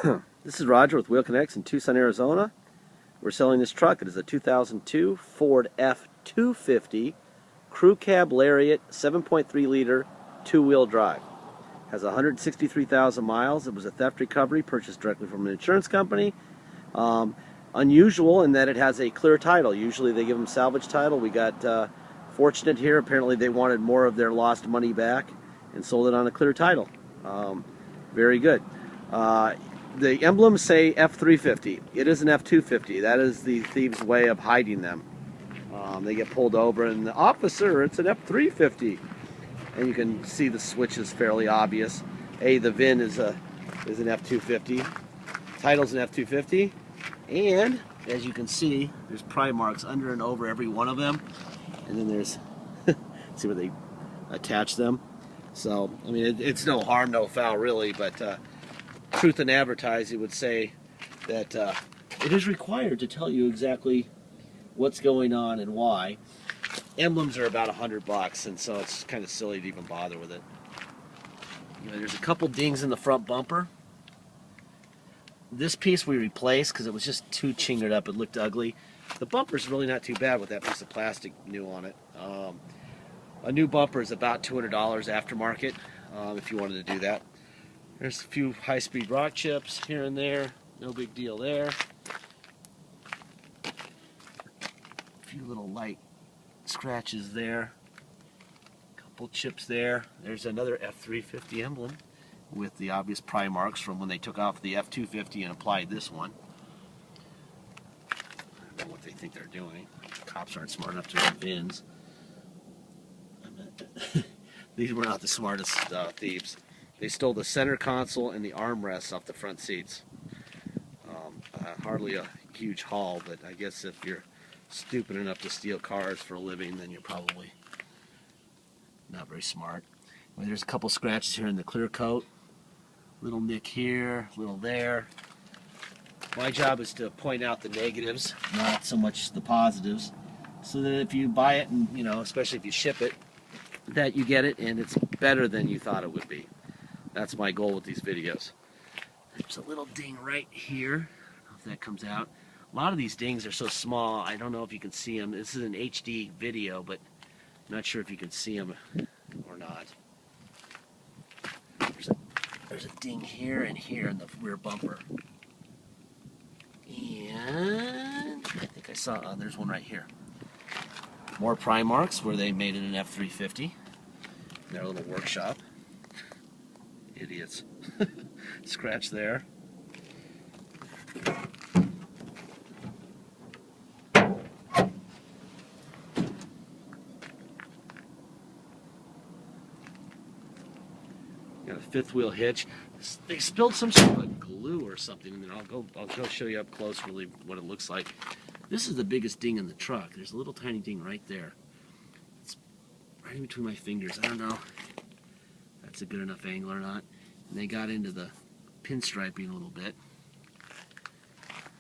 This is Roger with Wheel Kinetics in Tucson, Arizona. We're selling this truck. It is a 2002 Ford F250 Crew Cab Lariat 7.3 liter two-wheel drive. Has 163,000 miles. It was a theft recovery purchased directly from an insurance company. Unusual in that it has a clear title. Usually they give them salvage title. We got fortunate here. Apparently they wanted more of their lost money back and sold it on a clear title. Very good. The emblems say F350. It is an F250. That is the thieves' way of hiding them. They get pulled over and the officer, it's an F350. And you can see the switch is fairly obvious. The VIN is an F250. Title's an F250. And as you can see, there's pry marks under and over every one of them. And then there's, see where they attach them. So, I mean, it's no harm, no foul really, but truth in advertising would say that it is required to tell you exactly what's going on and why. Emblems are about $100, and so it's kind of silly to even bother with it. You know, there's a couple dings in the front bumper. This piece we replaced because it was just too chingered up. It looked ugly. The bumper's really not too bad with that piece of plastic new on it. A new bumper is about $200 aftermarket if you wanted to do that. There's a few high-speed rock chips here and there. No big deal there. A few little light scratches there. Couple chips there. There's another F350 emblem with the obvious pry marks from when they took off the F250 and applied this one. I don't know what they think they're doing. Cops aren't smart enough to read VINs. These were not the smartest thieves. They stole the center console and the armrests off the front seats. Hardly a huge haul, but I guess if you're stupid enough to steal cars for a living, then you're probably not very smart. Well, there's a couple scratches here in the clear coat. Little nick here, little there. My job is to point out the negatives, not so much the positives, so that if you buy it and, you know, especially if you ship it, that you get it and it's better than you thought it would be. That's my goal with these videos. There's a little ding right here. I don't know if that comes out. A lot of these dings are so small, I don't know if you can see them. This is an HD video, but I'm not sure if you can see them or not. There's a ding here and here in the rear bumper. And I think I saw, there's one right here. More pry marks where they made it an F350 in their little workshop. Idiots. Scratch there. Got a fifth wheel hitch. They spilled some sort of a glue or something, and then I'll go show you up close really what it looks like. This is the biggest ding in the truck. There's a little tiny ding right there. It's right in between my fingers. I don't know if that's a good enough angle or not. And they got into the pinstriping a little bit.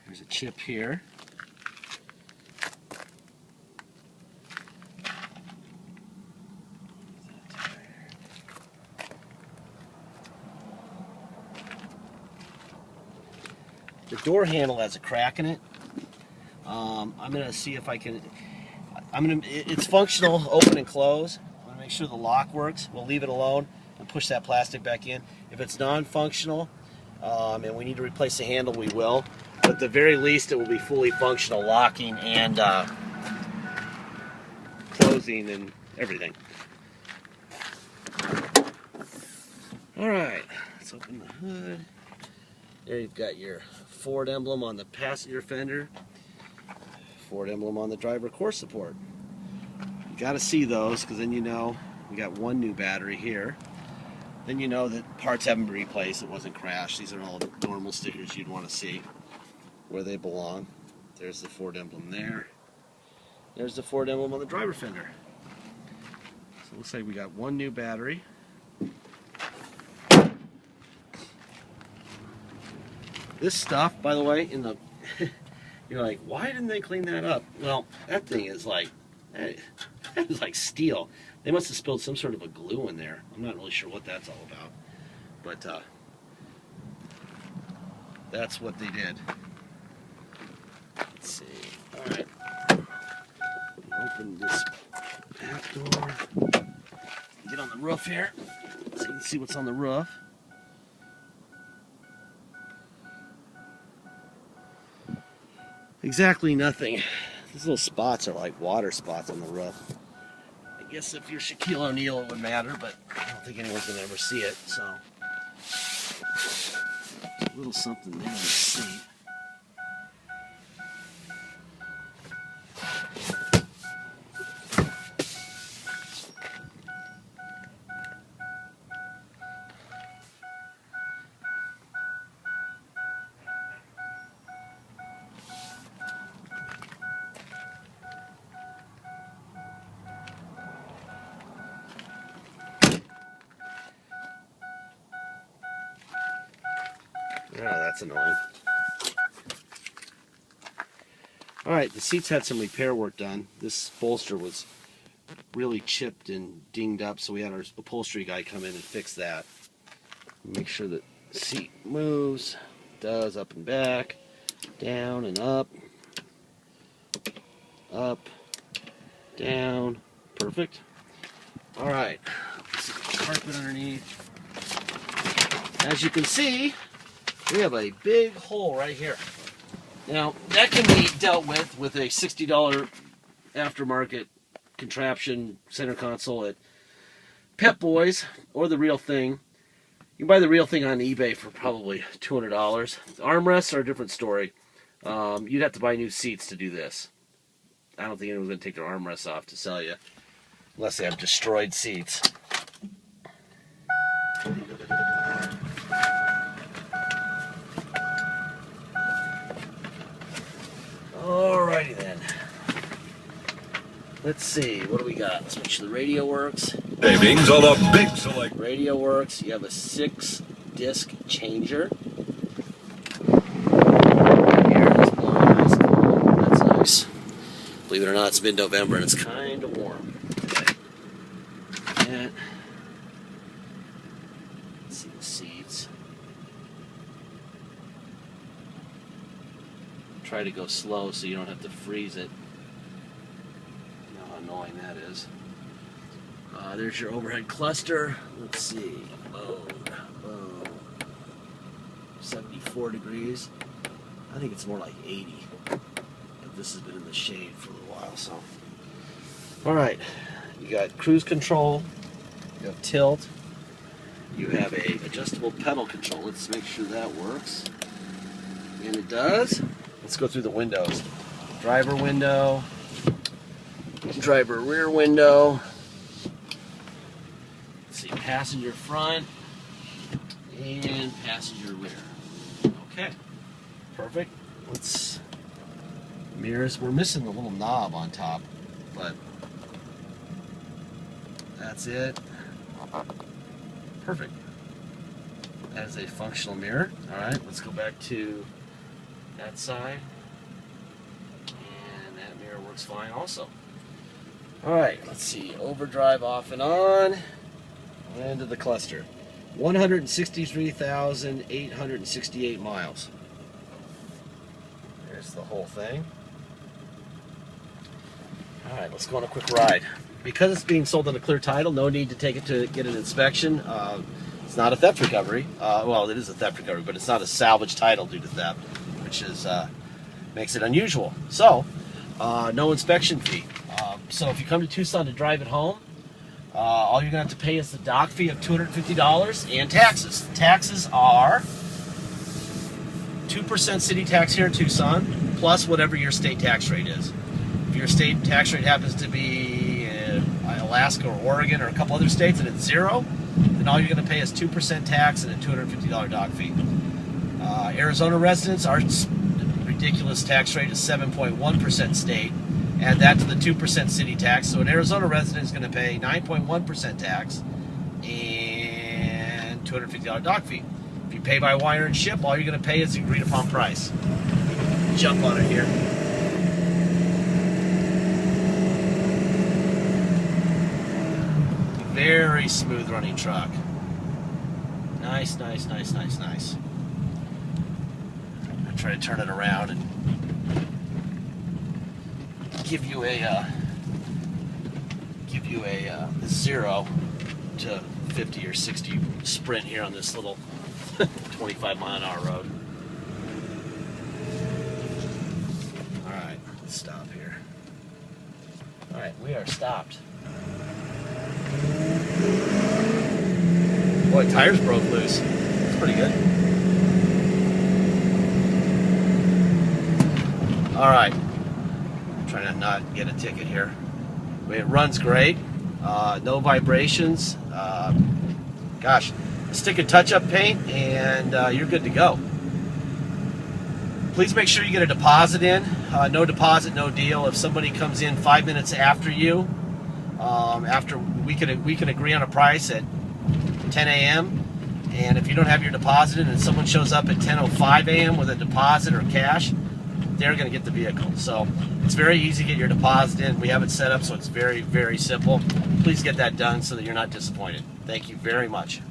There's a chip here. The door handle has a crack in it. I'm gonna see if I can. It's functional, open and close. I want to make sure the lock works. We'll leave it alone and push that plastic back in. If it's non-functional and we need to replace the handle, we will. But at the very least, it will be fully functional, locking and closing and everything. All right, let's open the hood. There you've got your Ford emblem on the passenger fender. Ford emblem on the driver core support. You got to see those because then you know we got one new battery here. Then you know that parts haven't been replaced, it wasn't crashed. These are all the normal stickers you'd want to see where they belong. There's the Ford emblem there. There's the Ford emblem on the driver fender. So it looks like we got one new battery. This stuff, by the way, in the you're like, why didn't they clean that up? Well, that thing is like, that is like steel. They must have spilled some sort of a glue in there. I'm not really sure what that's all about. But That's what they did. Let's see. All right. Open this back door. Get on the roof here so you can see what's on the roof. Exactly nothing. These little spots are like water spots on the roof. I guess if you're Shaquille O'Neal it would matter, but I don't think anyone's going to ever see it, so. A little something there in the seat. Oh, that's annoying. Alright, the seats had some repair work done. This bolster was really chipped and dinged up, so we had our upholstery guy come in and fix that. Make sure that the seat moves, does, up and back, down and up, down, perfect. Alright, carpet underneath. As you can see, we have a big hole right here. Now, that can be dealt with a $60 aftermarket contraption center console at Pep Boys or the real thing. You can buy the real thing on eBay for probably $200. Armrests are a different story. You'd have to buy new seats to do this. I don't think anyone's going to take their armrests off to sell you, unless they have destroyed seats. Alrighty then. Let's see, what do we got? Let's make sure the radio works. Savings on a big select. Radio works. You have a 6-disc changer. Air is blowing nice cold. That's nice. Believe it or not, it's mid-November and it's kind of warm. Okay. And let's see the seats. Try to go slow so you don't have to freeze it. You know how annoying that is. There's your overhead cluster. Let's see. Load. 74 degrees. I think it's more like 80. But this has been in the shade for a little while, so. Alright. You got cruise control. You have tilt. You have a adjustable pedal control. Let's make sure that works. And it does. Let's go through the windows. Driver window. Driver rear window. Let's see, passenger front and passenger rear. Okay, perfect. Let's mirrors. We're missing the little knob on top, but that's it. Perfect. That is a functional mirror. All right, let's go back to that side, and that mirror works fine also. All right, let's see, overdrive off and on, and to the cluster. 163,868 miles. There's the whole thing. All right, let's go on a quick ride. Because it's being sold on a clear title, no need to take it to get an inspection. It's not a theft recovery. Well, it is a theft recovery, but it's not a salvage title due to theft, which is makes it unusual. So, no inspection fee. So if you come to Tucson to drive it home, all you're going to have to pay is the dock fee of $250 and taxes. Taxes are 2% city tax here in Tucson, plus whatever your state tax rate is. If your state tax rate happens to be Alaska or Oregon or a couple other states and it's 0, then all you're going to pay is 2% tax and a $250 dock fee. Arizona residents, our ridiculous tax rate is 7.1% state. Add that to the 2% city tax. So an Arizona resident is going to pay 9.1% tax and $250 dock fee. If you pay by wire and ship, all you're going to pay is the agreed upon price. Jump on it here. Very smooth running truck. Nice, nice, nice, nice, nice. try to turn it around and give you a 0 to 50 or 60 sprint here on this little 25-mile-an-hour road. All right, let's stop here. All right, we are stopped. Boy, tires broke loose. That's pretty good. All right, I'm trying to not get a ticket here. It runs great. No vibrations. Gosh, stick a touch-up paint and you're good to go. Please make sure you get a deposit in. No deposit, no deal. If somebody comes in 5 minutes after you, after we can agree on a price at 10 a.m. and if you don't have your deposit in and someone shows up at 10:05 a.m. with a deposit or cash, they're going to get the vehicle. So it's very easy to get your deposit in. We have it set up so it's very, very simple. Please get that done so that you're not disappointed. Thank you very much.